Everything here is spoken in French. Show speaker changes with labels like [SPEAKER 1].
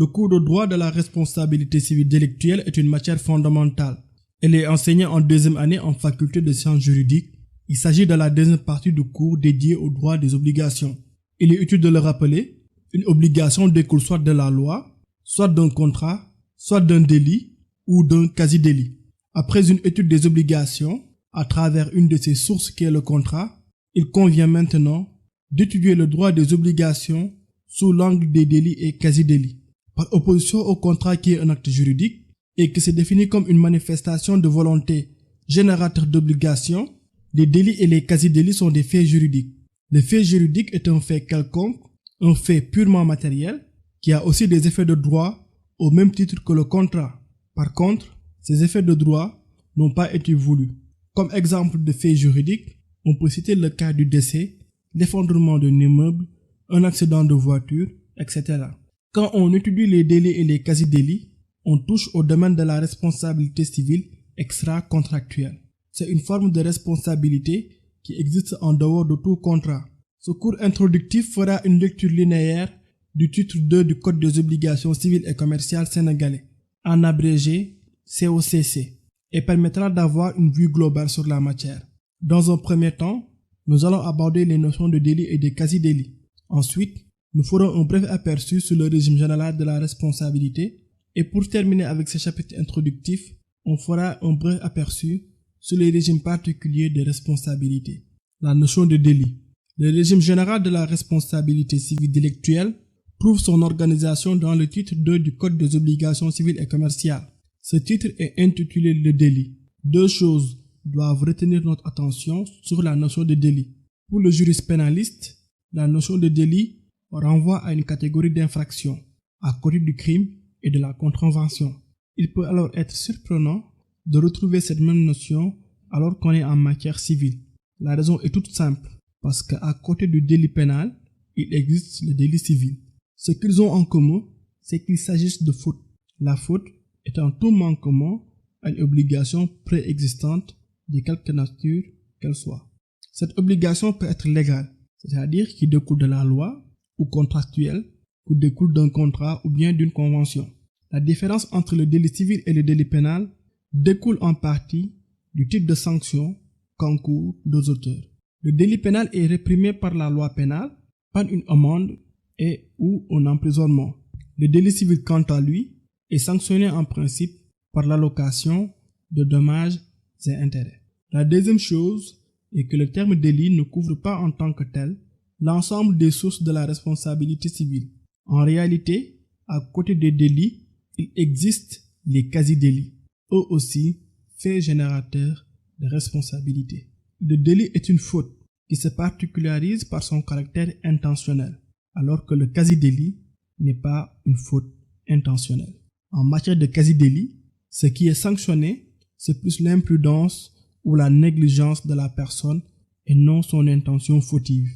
[SPEAKER 1] Le cours de droit de la responsabilité civile délictuelle est une matière fondamentale. Elle est enseignée en deuxième année en faculté de sciences juridiques. Il s'agit de la deuxième partie du cours dédié au droit des obligations. Il est utile de le rappeler, une obligation découle soit de la loi, soit d'un contrat, soit d'un délit ou d'un quasi-délit. Après une étude des obligations, à travers une de ces sources qui est le contrat, il convient maintenant d'étudier le droit des obligations sous l'angle des délits et quasi-délits. Par opposition au contrat qui est un acte juridique et qui se définit comme une manifestation de volonté générateur d'obligations, les délits et les quasi-délits sont des faits juridiques. Le fait juridique est un fait quelconque, un fait purement matériel, qui a aussi des effets de droit au même titre que le contrat. Par contre, ces effets de droit n'ont pas été voulus. Comme exemple de fait juridique, on peut citer le cas du décès, l'effondrement d'un immeuble, un accident de voiture, etc. Quand on étudie les délits et les quasi-délits, on touche au domaine de la responsabilité civile extra-contractuelle. C'est une forme de responsabilité qui existe en dehors de tout contrat. Ce cours introductif fera une lecture linéaire du titre 2 du Code des obligations civiles et commerciales sénégalais, en abrégé COCC, et permettra d'avoir une vue globale sur la matière. Dans un premier temps, nous allons aborder les notions de délit et de quasi-délit. Ensuite, nous ferons un bref aperçu sur le régime général de la responsabilité et pour terminer avec ce chapitre introductif, on fera un bref aperçu sur les régimes particuliers de responsabilité. La notion de délit. Le régime général de la responsabilité civile délictuelle trouve son organisation dans le titre 2 du Code des obligations civiles et commerciales. Ce titre est intitulé le délit. Deux choses doivent retenir notre attention sur la notion de délit. Pour le juriste pénaliste, la notion de délit renvoie à une catégorie d'infraction, à côté du crime et de la contravention. Il peut alors être surprenant de retrouver cette même notion alors qu'on est en matière civile. La raison est toute simple, parce qu'à côté du délit pénal, il existe le délit civil. Ce qu'ils ont en commun, c'est qu'il s'agisse de faute. La faute étant tout manquement à une obligation préexistante de quelque nature qu'elle soit. Cette obligation peut être légale, c'est-à-dire qui découle de la loi, ou contractuelle, ou découle d'un contrat ou bien d'une convention. La différence entre le délit civil et le délit pénal découle en partie du type de sanction qu'encourent deux auteurs. Le délit pénal est réprimé par la loi pénale, par une amende et ou un emprisonnement. Le délit civil, quant à lui, est sanctionné en principe par l'allocation de dommages et intérêts. La deuxième chose est que le terme délit ne couvre pas en tant que tel l'ensemble des sources de la responsabilité civile. En réalité, à côté des délits, il existe les quasi-délits, eux aussi faits générateurs de responsabilité. Le délit est une faute qui se particularise par son caractère intentionnel, alors que le quasi-délit n'est pas une faute intentionnelle. En matière de quasi-délit, ce qui est sanctionné, c'est plus l'imprudence ou la négligence de la personne et non son intention fautive.